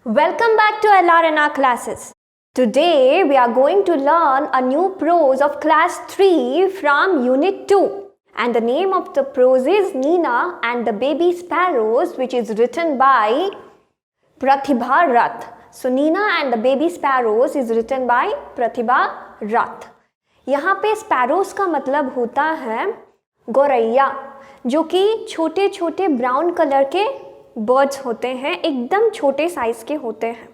Welcome back to LRNR classes. Today we are going to learn a new prose of class 3 from unit 2. And the name of the prose is Nina and the Baby Sparrows, which is written by Pratibha Rath. So Nina and the Baby Sparrows is written by Pratibha Rath. यहाँ पे sparrows का मतलब होता है गौरैया, जो कि छोटे छोटे ब्राउन कलर के बर्ड्स होते हैं, एकदम छोटे साइज़ के होते हैं।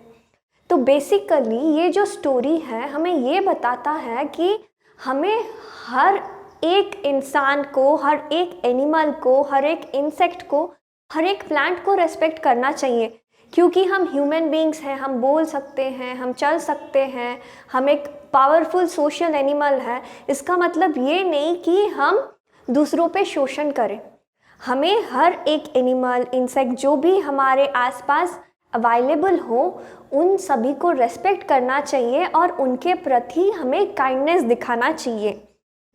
तो बेसिकली ये जो स्टोरी है हमें ये बताता है कि हमें हर एक इंसान को, हर एक एनिमल को, हर एक इंसेक्ट को, हर एक प्लांट को रेस्पेक्ट करना चाहिए, क्योंकि हम ह्यूमन बीइंग्स हैं, हम बोल सकते हैं, हम चल सकते हैं, हम एक पावरफुल सोशल एनिमल है। इसका मतलब ये नहीं कि हम दूसरों पे शोषण करें। हमें हर एक एनिमल, इंसेक्ट जो भी हमारे आसपास अवेलेबल हो, उन सभी को रेस्पेक्ट करना चाहिए और उनके प्रति हमें काइंडनेस दिखाना चाहिए।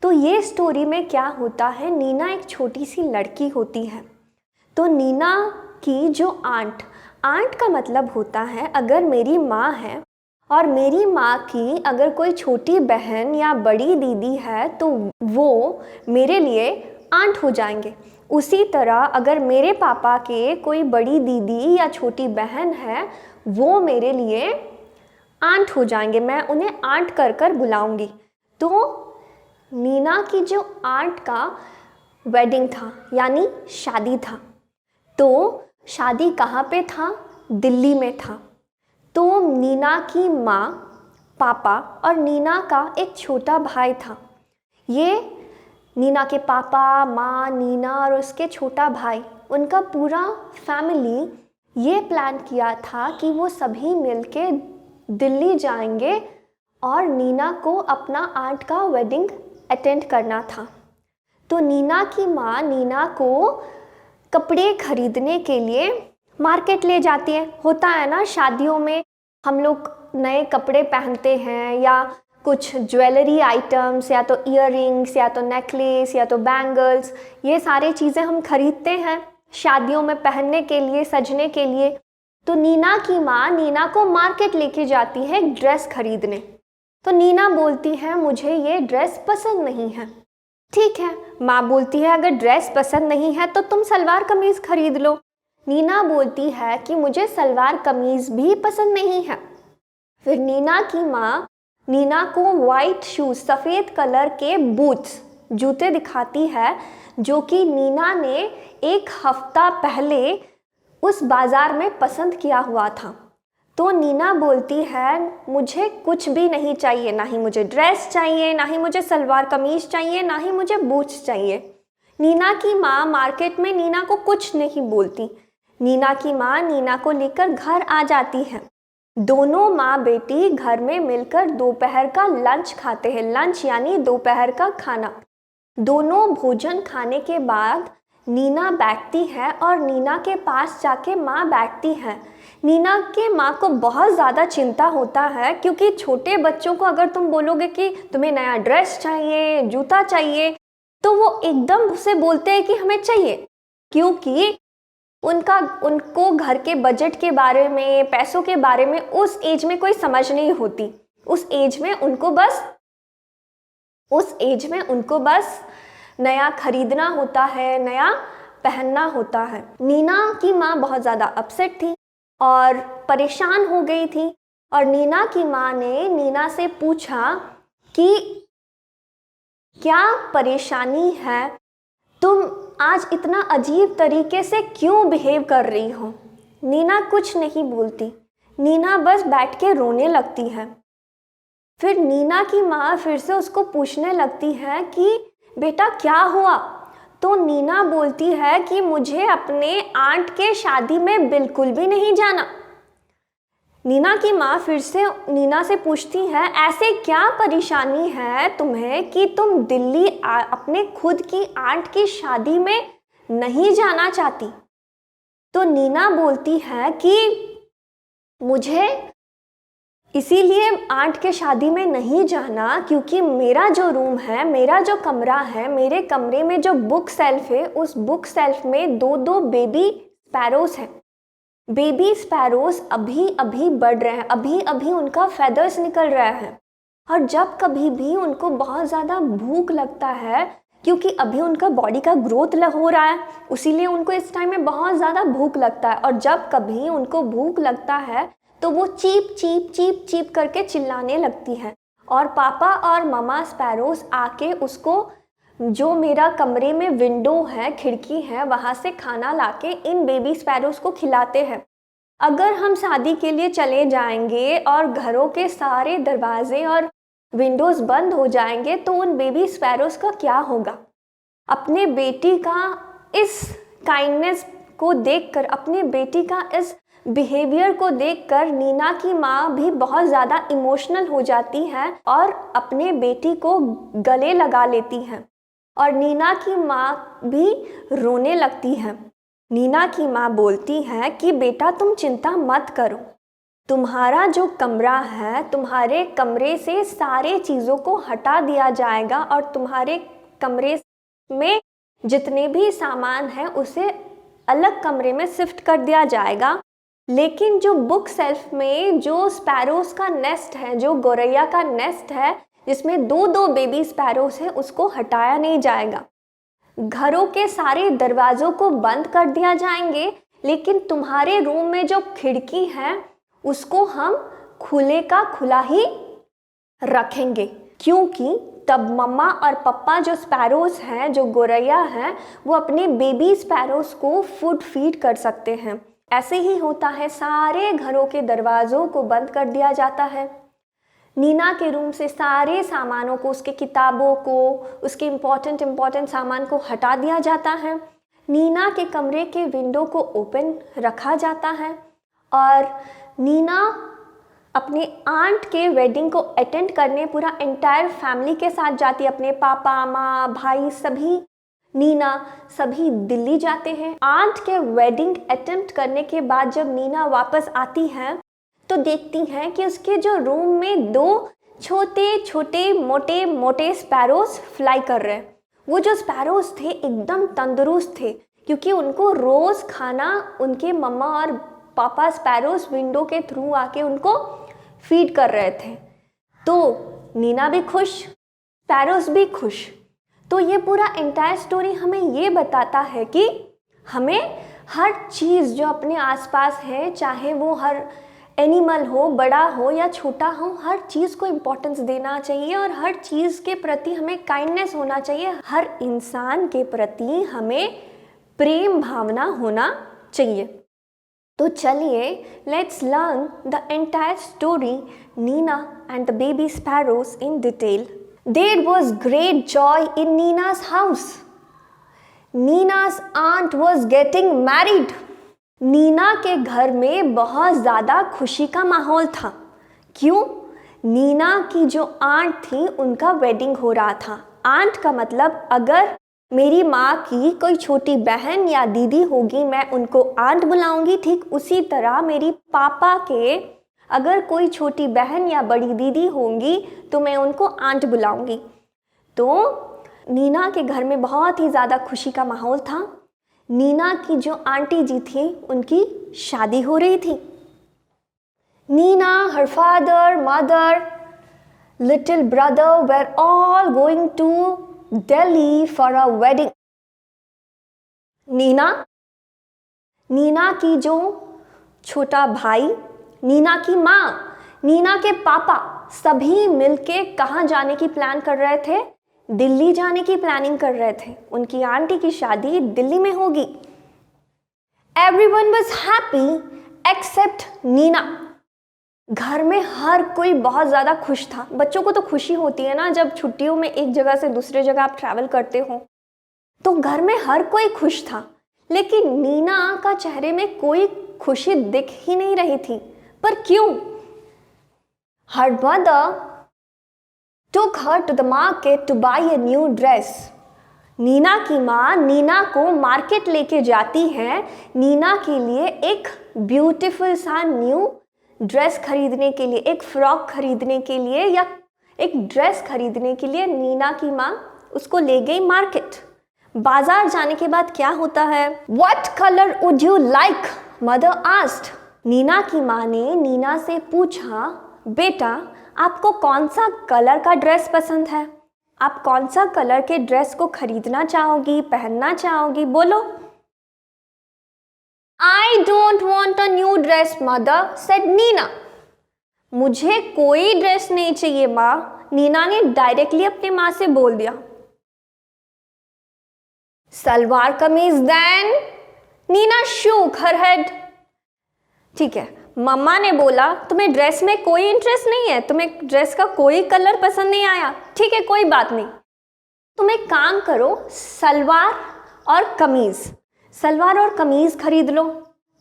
तो ये स्टोरी में क्या होता है, नीना एक छोटी सी लड़की होती है। तो नीना की जो आंट का मतलब होता है, अगर मेरी माँ है और मेरी माँ की अगर कोई छोटी बहन या बड़ी दीदी है तो वो मेरे लिए आंट हो जाएंगे। उसी तरह अगर मेरे पापा के कोई बड़ी दीदी या छोटी बहन है, वो मेरे लिए आंट हो जाएंगे, मैं उन्हें आंट कर कर बुलाऊंगी। तो नीना की जो आंट का वेडिंग था, यानी शादी था। तो शादी कहाँ पे था? दिल्ली में था। तो नीना की माँ, पापा और नीना का एक छोटा भाई था। ये नीना के पापा, माँ, नीना और उसके छोटा भाई, उनका पूरा फैमिली ये प्लान किया था कि वो सभी मिलके दिल्ली जाएंगे और नीना को अपना आंट का वेडिंग अटेंड करना था। तो नीना की माँ नीना को कपड़े खरीदने के लिए मार्केट ले जाती है। होता है ना, शादियों में हम लोग नए कपड़े पहनते हैं या कुछ ज्वेलरी आइटम्स, या तो ईयररिंग्स, या तो नेकलेस, या तो बैंगल्स, ये सारी चीज़ें हम खरीदते हैं शादियों में पहनने के लिए, सजने के लिए। तो नीना की माँ नीना को मार्केट लेके जाती है ड्रेस खरीदने। तो नीना बोलती है मुझे ये ड्रेस पसंद नहीं है। ठीक है, माँ बोलती है अगर ड्रेस पसंद नहीं है तो तुम सलवार कमीज़ खरीद लो। नीना बोलती है कि मुझे सलवार कमीज़ भी पसंद नहीं है। फिर नीना की माँ नीना को वाइट शूज़, सफ़ेद कलर के बूट्स, जूते दिखाती है, जो कि नीना ने एक हफ्ता पहले उस बाज़ार में पसंद किया हुआ था। तो नीना बोलती है मुझे कुछ भी नहीं चाहिए, ना ही मुझे ड्रेस चाहिए, ना ही मुझे सलवार कमीज़ चाहिए, ना ही मुझे बूट्स चाहिए। नीना की माँ मार्केट में नीना को कुछ नहीं बोलती। नीना की माँ नीना को लेकर घर आ जाती है। दोनों माँ बेटी घर में मिलकर दोपहर का लंच खाते हैं। लंच यानी दोपहर का खाना। दोनों भोजन खाने के बाद नीना बैठती है और नीना के पास जाके माँ बैठती है। नीना के माँ को बहुत ज़्यादा चिंता होता है, क्योंकि छोटे बच्चों को अगर तुम बोलोगे कि तुम्हें नया ड्रेस चाहिए, जूता चाहिए, तो वो एकदम से बोलते हैं कि हमें चाहिए, क्योंकि उनको घर के बजट के बारे में, पैसों के बारे में उस एज में कोई समझ नहीं होती। उस एज में उनको बस नया खरीदना होता है, नया पहनना होता है। नीना की माँ बहुत ज़्यादा अपसेट थी और परेशान हो गई थी, और नीना की माँ ने नीना से पूछा कि क्या परेशानी है, तुम आज इतना अजीब तरीके से क्यों बिहेव कर रही हो। नीना कुछ नहीं बोलती, नीना बस बैठ के रोने लगती है। फिर नीना की माँ फिर से उसको पूछने लगती है कि बेटा क्या हुआ। तो नीना बोलती है कि मुझे अपने आंट के शादी में बिल्कुल भी नहीं जाना। नीना की माँ फिर से नीना से पूछती है ऐसे क्या परेशानी है तुम्हें कि तुम दिल्ली अपने खुद की आंट की शादी में नहीं जाना चाहती। तो नीना बोलती है कि मुझे इसीलिए आंट के शादी में नहीं जाना क्योंकि मेरा जो रूम है, मेरा जो कमरा है, मेरे कमरे में जो बुक सेल्फ है, उस बुक सेल्फ में 2-2 बेबी स्पैरोज हैं। बेबी स्पैरोज अभी अभी बढ़ रहे हैं, अभी अभी उनका फेदर्स निकल रहा है। और जब कभी भी उनको बहुत ज़्यादा भूख लगता है, क्योंकि अभी उनका बॉडी का ग्रोथ हो रहा है, इसीलिए उनको इस टाइम में बहुत ज़्यादा भूख लगता है। और जब कभी उनको भूख लगता है तो वो चीप चीप चीप चीप करके चिल्लाने लगती है। और पापा और ममा स्पैरोज आके उसको, जो मेरा कमरे में विंडो है, खिड़की है, वहाँ से खाना लाके इन बेबी स्पैरोज को खिलाते हैं। अगर हम शादी के लिए चले जाएंगे और घरों के सारे दरवाजे और विंडोज़ बंद हो जाएंगे तो उन बेबी स्पैरोज का क्या होगा? अपने बेटी का इस काइंडनेस को देखकर, अपने बेटी का इस बिहेवियर को देखकर नीना की माँ भी बहुत ज़्यादा इमोशनल हो जाती है और अपने बेटी को गले लगा लेती है। और नीना की माँ भी रोने लगती है। नीना की माँ बोलती है कि बेटा तुम चिंता मत करो, तुम्हारा जो कमरा है, तुम्हारे कमरे से सारे चीज़ों को हटा दिया जाएगा और तुम्हारे कमरे में जितने भी सामान हैं उसे अलग कमरे में शिफ्ट कर दिया जाएगा। लेकिन जो बुक शेल्फ में जो स्पैरोज का नेस्ट है, जो गौरैया का नेस्ट है जिसमें दो दो बेबी स्पैरोज हैं, उसको हटाया नहीं जाएगा। घरों के सारे दरवाज़ों को बंद कर दिया जाएंगे, लेकिन तुम्हारे रूम में जो खिड़की है उसको हम खुले का खुला ही रखेंगे, क्योंकि तब मम्मा और पापा जो स्पैरोज हैं, जो गौरैया हैं, वो अपने बेबी स्पैरोज को फूड फीड कर सकते हैं। ऐसे ही होता है, सारे घरों के दरवाज़ों को बंद कर दिया जाता है। नीना के रूम से सारे सामानों को, उसके किताबों को, उसके इम्पॉर्टेंट सामान को हटा दिया जाता है। नीना के कमरे के विंडो को ओपन रखा जाता है और नीना अपने आंट के वेडिंग को अटेंड करने पूरा एंटायर फैमिली के साथ जाती है। अपने पापा, माँ, भाई, सभी, नीना सभी दिल्ली जाते हैं। आंट के वेडिंग अटेम्प्ट करने के बाद जब नीना वापस आती है तो देखती हैं कि उसके जो रूम में दो छोटे छोटे मोटे मोटे स्पैरोज फ्लाई कर रहे हैं। वो जो स्पैरोज थे एकदम तंदुरुस्त थे, क्योंकि उनको रोज़ खाना उनके मम्मा और पापा स्पैरोज विंडो के थ्रू आके उनको फीड कर रहे थे। तो नीना भी खुश, स्पैरोज भी खुश। तो ये पूरा एंटायर स्टोरी हमें ये बताता है कि हमें हर चीज़ जो अपने आसपास है, चाहे वो हर एनिमल हो, बड़ा हो या छोटा हो, हर चीज़ को इम्पोर्टेंस देना चाहिए और हर चीज़ के प्रति हमें काइंडनेस होना चाहिए। हर इंसान के प्रति हमें प्रेम भावना होना चाहिए। तो चलिए, let's learn the entire story Nina and the baby sparrows in detail. There was great joy in Nina's house. Nina's aunt was getting married. Nina के घर में बहुत ज़्यादा खुशी का माहौल था। क्यों? नीना की जो आंट थी उनका वेडिंग हो रहा था। आंट का मतलब, अगर मेरी माँ की कोई छोटी बहन या दीदी होगी, मैं उनको आंट बुलाऊंगी। ठीक उसी तरह मेरी पापा के अगर कोई छोटी बहन या बड़ी दीदी होंगी तो मैं उनको आंट बुलाऊंगी। तो नीना के घर में बहुत ही ज़्यादा खुशी का माहौल था। नीना की जो आंटी जी थी उनकी शादी हो रही थी। Nina, her father, mother, little brother were all going to Delhi for a wedding. Nina की जो छोटा भाई, नीना की माँ, नीना के पापा, सभी मिलके कहाँ जाने की प्लान कर रहे थे? दिल्ली जाने की प्लानिंग कर रहे थे। उनकी आंटी की शादी दिल्ली में होगी। Everyone was happy except Neena. घर में हर कोई बहुत ज़्यादा खुश था। बच्चों को तो खुशी होती है ना, जब छुट्टियों में एक जगह से दूसरे जगह आप ट्रैवल करते हो, तो घर में हर कोई खुश था। लेकिन नीना का चेहरे में कोई खुशी दिख ही नहीं रही थी। पर क्यों? Her mother took her to the market to buy a new dress. Neena की माँ नीना को मार्केट लेके जाती है नीना के लिए एक ब्यूटीफुल सा न्यू ड्रेस खरीदने के लिए, एक फ्रॉक खरीदने के लिए या एक ड्रेस खरीदने के लिए नीना की माँ उसको ले गई मार्केट। बाजार जाने के बाद क्या होता है? What color would you like, Mother asked. Neena की माँ ने नीना से पूछा, बेटा आपको कौन सा कलर का ड्रेस पसंद है? आप कौन सा कलर के ड्रेस को खरीदना चाहोगी, पहनना चाहोगी? बोलो। I don't want a new dress, mother, said Neena. मुझे कोई ड्रेस नहीं चाहिए माँ, नीना ने डायरेक्टली अपनी माँ से बोल दिया. Salwar kameez then? Neena shook her head. ठीक है, मम्मा ने बोला तुम्हें ड्रेस में कोई इंटरेस्ट नहीं है, तुम्हें ड्रेस का कोई कलर पसंद नहीं आया. ठीक है, कोई बात नहीं, तुम एक काम करो, सलवार और कमीज खरीद लो.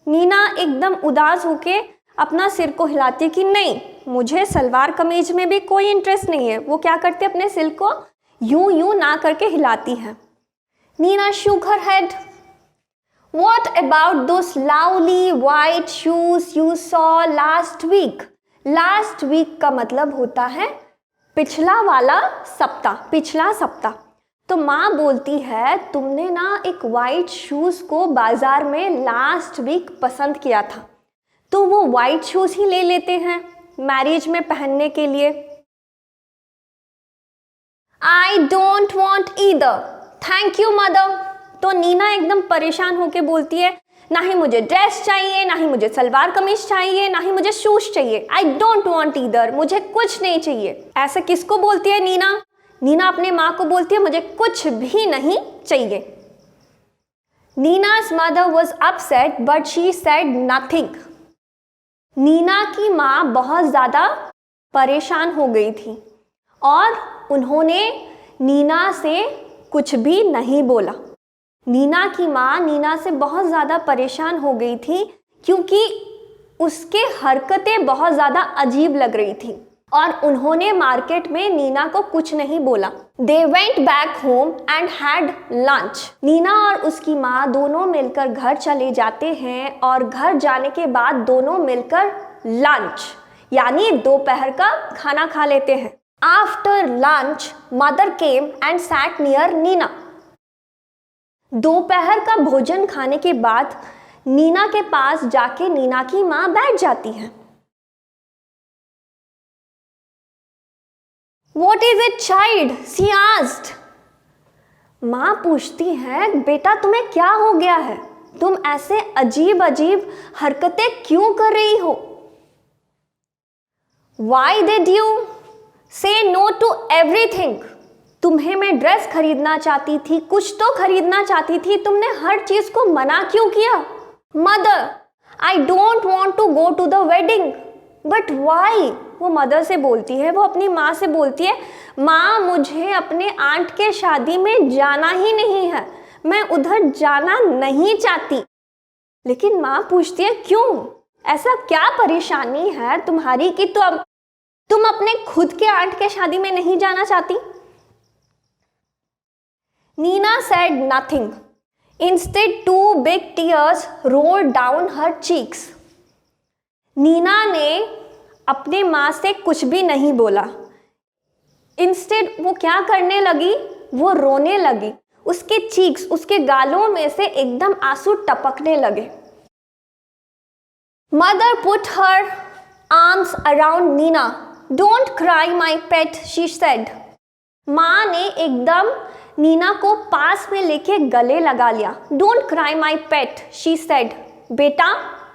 नीना एकदम उदास होके अपना सिर को हिलाती कि नहीं, मुझे सलवार कमीज में भी कोई इंटरेस्ट नहीं है. वो क्या करते, अपने सिर को यूं ना करके हिलाती है. Neena shook her head. What about those lovely white shoes you saw last week? Last week का मतलब होता है पिछला सप्ताह. तो माँ बोलती है तुमने ना एक वाइट शूज को बाजार में लास्ट वीक पसंद किया था, तो वो वाइट शूज ही ले लेते हैं मैरिज में पहनने के लिए. I don't want either. Thank you mother. तो नीना एकदम परेशान होके बोलती है, ना ही मुझे ड्रेस चाहिए, ना ही मुझे सलवार कमीज चाहिए, ना ही मुझे शूज चाहिए. I don't want either. मुझे कुछ नहीं चाहिए. ऐसे किसको बोलती है नीना? नीना अपने माँ को बोलती है मुझे कुछ भी नहीं चाहिए. नीना's mother was upset but she said nothing. Neena की माँ बहुत ज़्यादा परेशान हो गई थी और उन्होंने नीना से कुछ भी नहीं बोला. नीना की माँ नीना से बहुत ज़्यादा परेशान हो गई थी क्योंकि उसके हरकतें बहुत ज़्यादा अजीब लग रही थी और उन्होंने मार्केट में नीना को कुछ नहीं बोला. They went back home and had lunch. Neena और उसकी माँ दोनों मिलकर घर चले जाते हैं और घर जाने के बाद दोनों मिलकर लंच यानी दोपहर का खाना खा लेते हैं. After lunch, mother came and sat near Neena. दोपहर का भोजन खाने के बाद नीना के पास जाके नीना की माँ बैठ जाती है. What is it, child? She asked. माँ पूछती है, बेटा तुम्हें क्या हो गया है? तुम ऐसे अजीब अजीब हरकतें क्यों कर रही हो? Why did you say no to everything? तुम्हें मैं ड्रेस खरीदना चाहती थी, कुछ तो खरीदना चाहती थी, तुमने हर चीज को मना क्यों किया? Mother, I don't want to go to the wedding. But why? वो मदर से बोलती है, वो अपनी माँ से बोलती है, माँ मुझे अपने आंट के शादी में जाना ही नहीं है, मैं उधर जाना नहीं चाहती. लेकिन माँ पूछती है क्यों? ऐसा क्या परेशानी है तुम्हारी कि तुम अपने खुद के आंट के शादी में नहीं जाना चाहती? Nina said nothing. Instead, 2 big tears rolled down her cheeks. Neena ने अपने माँ से कुछ भी नहीं बोला. Instead, वो क्या करने लगी? वो रोने लगी. उसके चीक्स, उसके गालों में से एकदम आंसू टपकने लगे. Mother put her arms around Nina. Don't cry, my pet, she said. माँ ने एकदम नीना को पास में लेके गले लगा लिया. Don't cry, my pet, she said. बेटा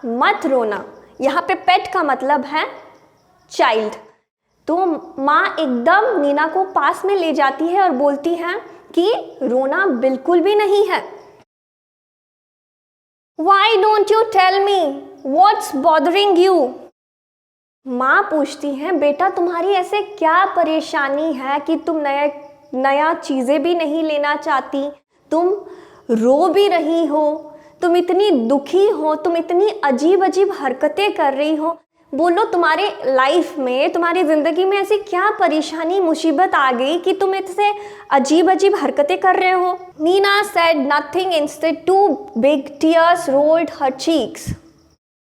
मत रोना. यहाँ पे पेट का मतलब है चाइल्ड. तो माँ एकदम नीना को पास में ले जाती है और बोलती है कि रोना बिल्कुल भी नहीं है. Why don't you tell me what's bothering you? माँ पूछती है, बेटा तुम्हारी ऐसे क्या परेशानी है कि तुम नया चीज़ें भी नहीं लेना चाहती, तुम रो भी रही हो, तुम इतनी दुखी हो, तुम इतनी अजीब अजीब हरकतें कर रही हो. बोलो तुम्हारे लाइफ में, तुम्हारी ज़िंदगी में ऐसी क्या परेशानी मुसीबत आ गई कि तुम इससे अजीब अजीब हरकतें कर रहे हो? Neena said nothing. Instead, 2 big tears rolled her cheeks.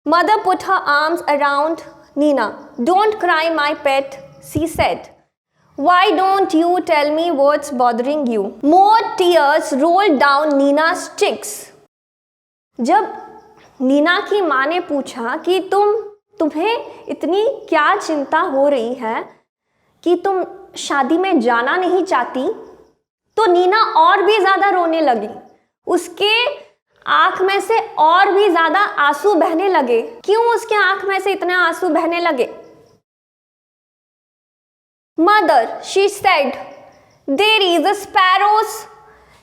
Mother put her arms around Nina. Don't cry, my pet, she said. Why don't you tell me what's bothering you? More tears rolled down Nina's cheeks. जब नीना की माँ ने पूछा कि तुम्हें इतनी क्या चिंता हो रही है कि तुम शादी में जाना नहीं चाहती। तो नीना और भी ज्यादा रोने लगी। उसके आंख में से और भी ज्यादा आंसू बहने लगे। क्यों उसके आंख में से इतने आंसू बहने लगे? Mother, she said, there is a sparrow's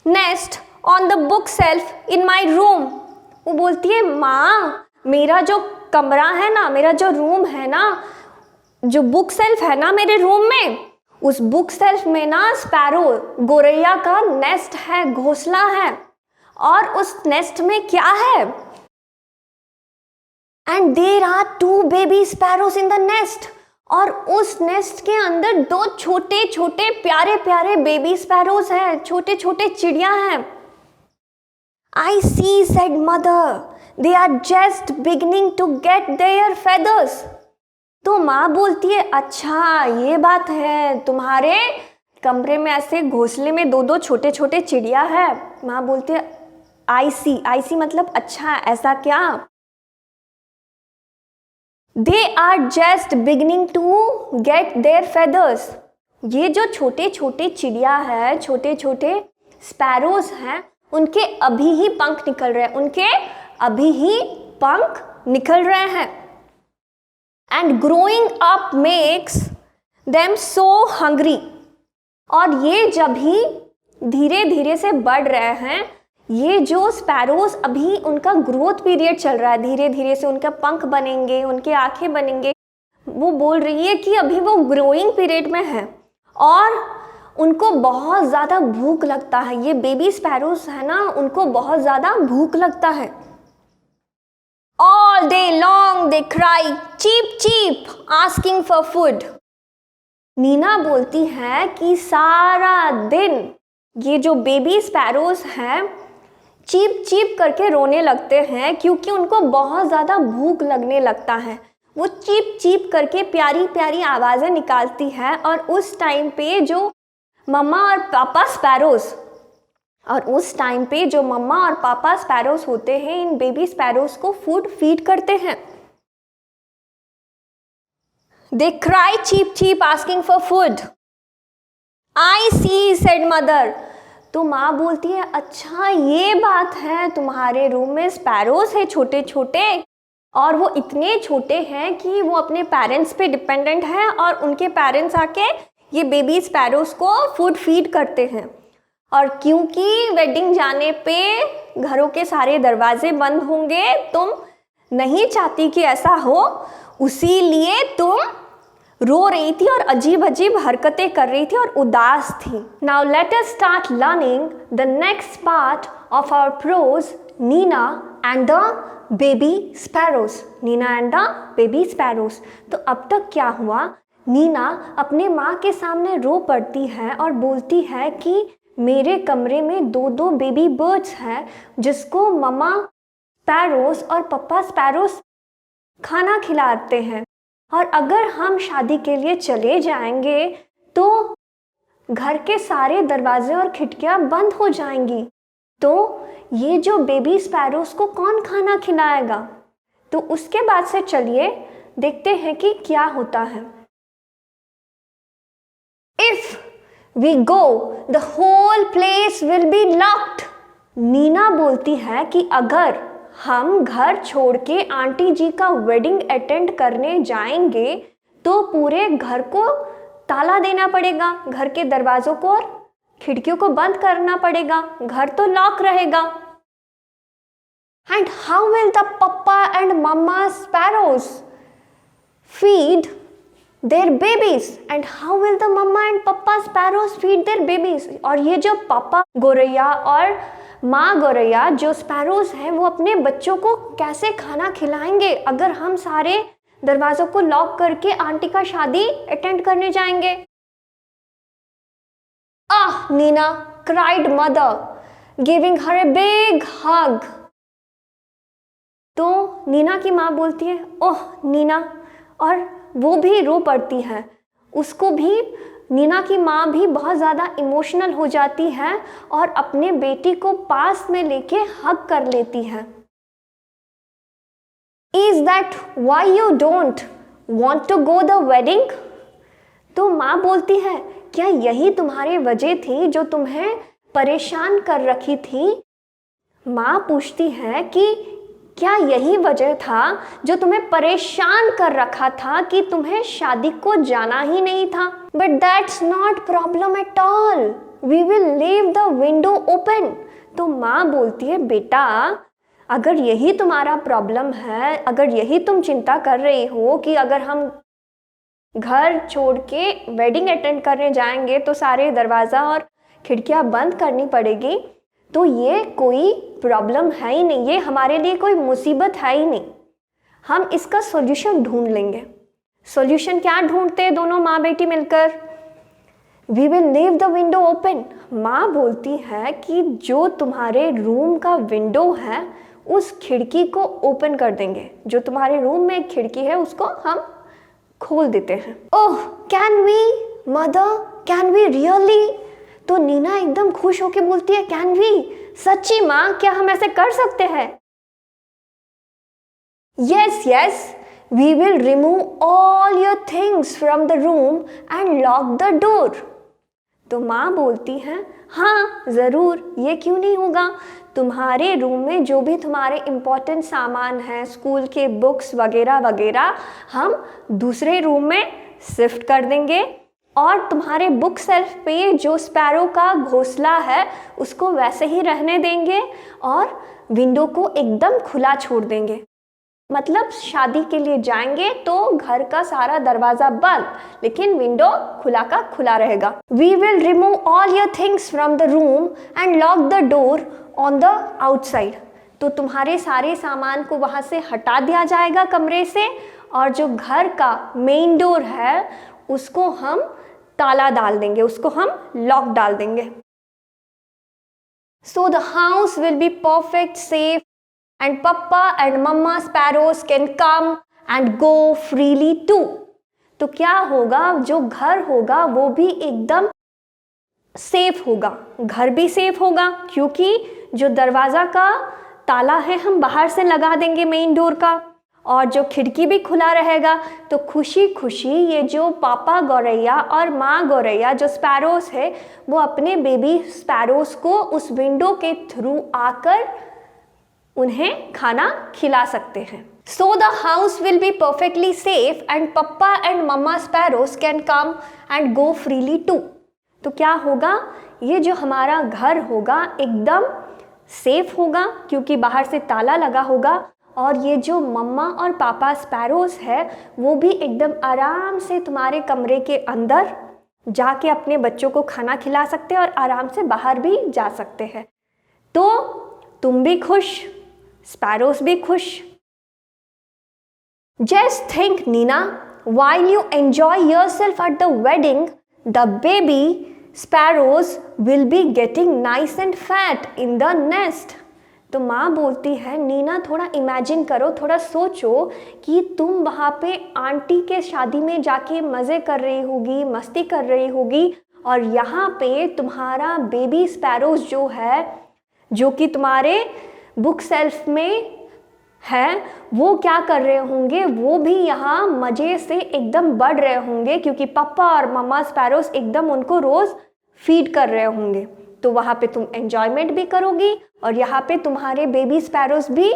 nest on the book shelf in my room. वो बोलती है, माँ, मेरा जो कमरा है ना, मेरा जो रूम है ना, जो बुक सेल्फ है ना मेरे रूम में, उस बुक सेल्फ में ना स्पैरो, गोरैया का नेस्ट है, घोंसला है। और उस नेस्ट में क्या है? And there are 2 baby sparrows in the nest. और उस नेस्ट के अंदर 2 छोटे छोटे प्यारे प्यारे बेबी स्पैरोस हैं, छोटे छोटे चिड़िया हैं। I see, said mother, they are just beginning to get their feathers. तो माँ बोलती है, अच्छा ये बात है, तुम्हारे कमरे में ऐसे घोंसले में 2 छोटे छोटे चिड़िया है। माँ बोलती है, आई सी मतलब अच्छा, ऐसा क्या? They are just beginning to get their feathers. ये जो छोटे छोटे चिड़िया है, छोटे छोटे स्पैरोस हैं, उनके अभी ही पंख निकल रहे हैं, उनके अभी ही पंख निकल रहे हैं। And growing up makes them so hungry. और ये जब ही धीरे धीरे से बढ़ रहे हैं, ये जो स्पैरोस अभी उनका ग्रोथ पीरियड चल रहा है, धीरे धीरे से उनका पंख बनेंगे, उनके आंखें बनेंगे। वो बोल रही है कि अभी वो ग्रोइंग पीरियड में है और उनको बहुत ज़्यादा भूख लगता है। ये बेबी स्पैरोस है ना, उनको बहुत ज़्यादा भूख लगता है। All day long they cry, cheep cheep, asking for food. Neena बोलती है कि सारा दिन ये जो बेबी स्पैरोस हैं चीप चीप करके रोने लगते हैं, क्योंकि उनको बहुत ज़्यादा भूख लगने लगता है। वो चीप चीप करके प्यारी प्यारी आवाज़ें निकालती है। और उस टाइम पे जो मम्मा और पापा स्पैरोस होते हैं, इन बेबी स्पैरोस को फूड फीड करते हैं। They cry cheep cheep asking for food. I see, said mother. तो माँ बोलती है, अच्छा ये बात है, तुम्हारे रूम में स्पैरोस है छोटे छोटे, और वो इतने छोटे हैं कि वो अपने पेरेंट्स पे डिपेंडेंट हैं और उनके पेरेंट्स आके ये बेबी स्पैरोस को फूड फीड करते हैं। और क्योंकि वेडिंग जाने पे घरों के सारे दरवाजे बंद होंगे, तुम नहीं चाहती कि ऐसा हो, उसीलिए तुम रो रही थी और अजीब अजीब हरकतें कर रही थी और उदास थी। Now let us start learning the next part of our prose, Nina and the baby sparrows. Nina and the baby sparrows. तो अब तक क्या हुआ? नीना अपने माँ के सामने रो पड़ती है और बोलती है कि मेरे कमरे में 2 बेबी बर्ड्स हैं जिसको मम्मा स्पैरोस और पापा स्पैरोस खाना खिलाते हैं, और अगर हम शादी के लिए चले जाएंगे तो घर के सारे दरवाजे और खिड़कियां बंद हो जाएंगी। तो ये जो बेबी स्पैरोस को कौन खाना खिलाएगा? तो उसके बाद से चलिए देखते हैं कि क्या होता है। If we go, the whole place will be locked. Neena बोलती है कि अगर हम घर छोड़ के आंटी जी का वेडिंग अटेंड करने जाएंगे तो पूरे घर को ताला देना पड़ेगा, घर के दरवाजों को और खिड़कियों को बंद करना पड़ेगा, घर तो लॉक रहेगा। And how will the papa and mama sparrows feed their babies? And how will the mama and papa sparrows feed their babies? और ये जो पापा गोरैया और माँ गोरैया जो स्पैरोज हैं, वो अपने बच्चों को कैसे खाना खिलाएंगे अगर हम सारे दरवाजों को लॉक करके आंटी का शादी अटेंड करने जाएंगे? आह, Neena cried mother, giving her a big hug. तो नीना की माँ बोलती है, ओह नीना, और वो भी रो पड़ती है। उसको भी, नीना की माँ भी बहुत ज़्यादा इमोशनल हो जाती है और अपने बेटी को पास में लेके हग कर लेती है। Is that why you don't want to go the wedding? तो माँ बोलती है, क्या यही तुम्हारी वजह थी जो तुम्हें परेशान कर रखी थी? माँ पूछती है कि क्या यही वजह था जो तुम्हें परेशान कर रखा था कि तुम्हें शादी को जाना ही नहीं था? But that's not problem at all, we will leave the window open. तो माँ बोलती है, बेटा अगर यही तुम्हारा प्रॉब्लम है, अगर यही तुम चिंता कर रही हो कि अगर हम घर छोड़ के वेडिंग अटेंड करने जाएंगे तो सारे दरवाज़ा और खिड़कियां बंद करनी पड़ेगी, तो ये कोई प्रॉब्लम है ही नहीं, ये हमारे लिए कोई मुसीबत है ही नहीं, हम इसका सॉल्यूशन ढूंढ लेंगे। सॉल्यूशन क्या ढूंढते हैं दोनों माँ बेटी मिलकर? We will leave the window open. माँ बोलती है कि जो तुम्हारे रूम का विंडो है उस खिड़की को ओपन कर देंगे, जो तुम्हारे रूम में एक खिड़की है उसको हम खोल देते हैं। Oh can we mother, can we really? तो नीना एकदम खुश होकर बोलती है, कैन वी? सच्ची माँ, क्या हम ऐसे कर सकते हैं? Yes yes, we will remove all your things from the room and lock the door. तो माँ बोलती है, हाँ ज़रूर, ये क्यों नहीं होगा। तुम्हारे रूम में जो भी तुम्हारे इम्पोर्टेंट सामान हैं, स्कूल के बुक्स वगैरह वगैरह, हम दूसरे रूम में शिफ्ट कर देंगे और तुम्हारे बुक सेल्फ पे जो स्पैरो का घोंसला है उसको वैसे ही रहने देंगे और विंडो को एकदम खुला छोड़ देंगे। मतलब शादी के लिए जाएंगे तो घर का सारा दरवाज़ा बंद, लेकिन विंडो खुला का खुला रहेगा। We will remove all your things from the room and lock the door on the outside. तो तुम्हारे सारे सामान को वहाँ से हटा दिया जाएगा कमरे से, और जो घर का मेन डोर है उसको हम ताला डाल देंगे, उसको हम लॉक डाल देंगे। सो the house will be perfect safe and papa and mama sparrows can come and go freely too। तो क्या होगा, जो घर होगा वो भी एकदम सेफ होगा, घर भी सेफ होगा क्योंकि जो दरवाज़ा का ताला है हम बाहर से लगा देंगे मेन डोर का, और जो खिड़की भी खुला रहेगा। तो खुशी खुशी ये जो पापा गौरैया और माँ गौरैया जो स्पैरोस है वो अपने बेबी स्पैरोस को उस विंडो के थ्रू आकर उन्हें खाना खिला सकते हैं। So the house will be perfectly safe and papa and mama sparrows can come and go freely too. तो क्या होगा, ये जो हमारा घर होगा एकदम सेफ होगा क्योंकि बाहर से ताला लगा होगा, और ये जो मम्मा और पापा स्पैरोस है वो भी एकदम आराम से तुम्हारे कमरे के अंदर जाके अपने बच्चों को खाना खिला सकते हैं और आराम से बाहर भी जा सकते हैं। तो तुम भी खुश, स्पैरोस भी खुश। Just think, Nina, while you enjoy yourself at the wedding, the baby sparrows will be getting nice and fat in the nest। तो माँ बोलती है, नीना थोड़ा इमेजिन करो, थोड़ा सोचो कि तुम वहाँ पे आंटी के शादी में जाके मज़े कर रही होगी, मस्ती कर रही होगी, और यहाँ पे तुम्हारा बेबी स्पैरोस जो है, जो कि तुम्हारे बुक सेल्फ में है, वो क्या कर रहे होंगे, वो भी यहाँ मज़े से एकदम बढ़ रहे होंगे क्योंकि पापा और मम्मा स्पैरोस एकदम उनको रोज़ फीड कर रहे होंगे। तो वहाँ पे तुम एंजॉयमेंट भी करोगी और यहाँ पे तुम्हारे बेबी स्पैरोस भी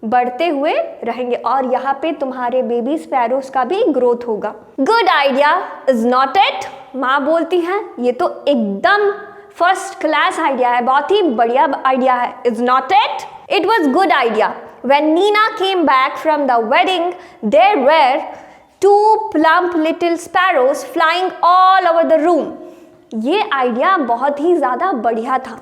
बढ़ते हुए रहेंगे और यहाँ पे तुम्हारे बेबी स्पैरोस का भी ग्रोथ होगा। Good idea is not it? माँ बोलती है, ये तो एकदम फर्स्ट क्लास आइडिया है, बहुत ही बढ़िया आइडिया है। Is not it? It was good idea. When Nina came back from the wedding, there were 2 plump little sparrows flying all over the room. ये आइडिया बहुत ही ज़्यादा बढ़िया था।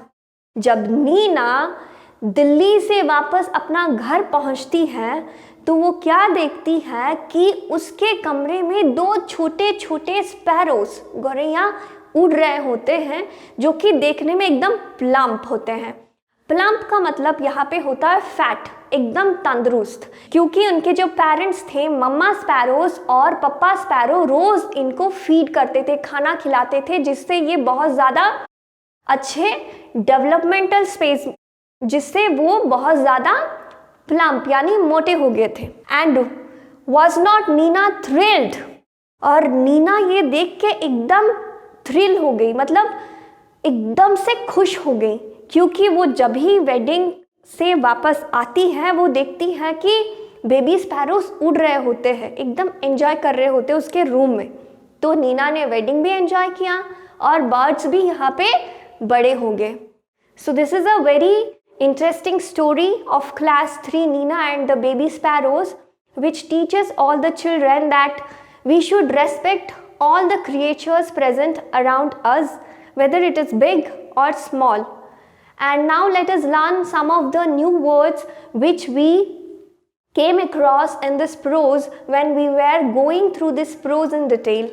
जब नीना दिल्ली से वापस अपना घर पहुंचती है तो वो क्या देखती है कि उसके कमरे में 2 छोटे छोटे स्पैरोस गौरैया उड़ रहे होते हैं, जो कि देखने में एकदम प्लम्प होते हैं। प्लम्प का मतलब यहाँ पे होता है फैट, एकदम तंदुरुस्त, क्योंकि उनके जो पेरेंट्स थे मम्मा स्पैरोस और पप्पा स्पैरो रोज़ इनको फीड करते थे, खाना खिलाते थे, जिससे ये बहुत ज़्यादा अच्छे डेवलपमेंटल स्पेस, जिससे वो बहुत ज़्यादा प्लम्प यानी मोटे हो गए थे। And was not Nina thrilled? और नीना ये देख के एकदम थ्रिल हो गई, मतलब एकदम से खुश हो गई, क्योंकि वो जब भी वेडिंग से वापस आती है वो देखती है कि बेबी स्पैरोस उड़ रहे होते हैं, एकदम एंजॉय कर रहे होते हैं उसके रूम में। तो नीना ने वेडिंग भी एंजॉय किया और बर्ड्स भी यहाँ पे बड़े हो गए। So this is a very interesting story of class 3 Nina and the baby sparrows, which teaches all the children that we should respect all the creatures present around us, whether it is big or small. And now let us learn some of the new words which we came across in this prose when we were going through this prose in detail.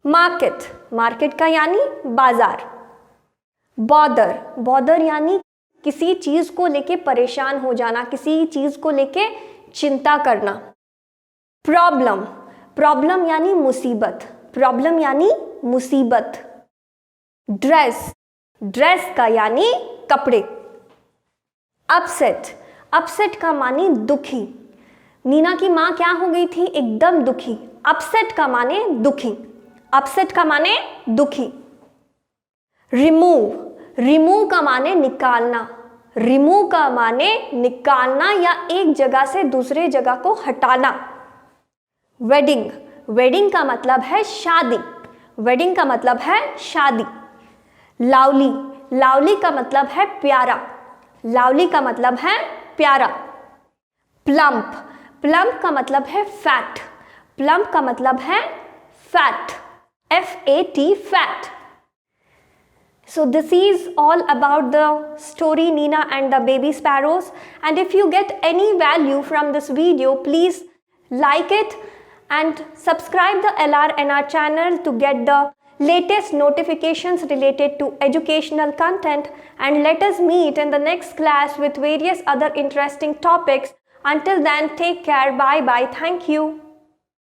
Market, market का यानी बाजार। Bother, bother यानी किसी चीज को लेके परेशान हो जाना, किसी चीज को लेके चिंता करना। प्रॉब्लम, प्रॉब्लम यानी मुसीबत, प्रॉब्लम यानी मुसीबत। ड्रेस, ड्रेस का यानी कपड़े। अपसेट, अपसेट का माने दुखी। नीना की माँ क्या हो गई थी? एकदम दुखी। अपसेट का माने दुखी, अपसेट का माने दुखी। रिमूव, रिमूव का माने निकालना, रिमूव का माने निकालना या एक जगह से दूसरे जगह को हटाना। वेडिंग, वेडिंग का मतलब है शादी, वेडिंग का मतलब है शादी। लावली, लावली का मतलब है प्यारा, लावली का मतलब है प्यारा। प्लम्प, प्लम्प का मतलब है फैट, प्लम्प का मतलब है fat, FAT, fat. So this is all about the story Nina and the baby sparrows, and if you get any value from this video, please like it and subscribe the LRNR channel to get the latest notifications related to educational content, and let us meet in the next class with various other interesting topics. Until then, take care, bye bye, thank you.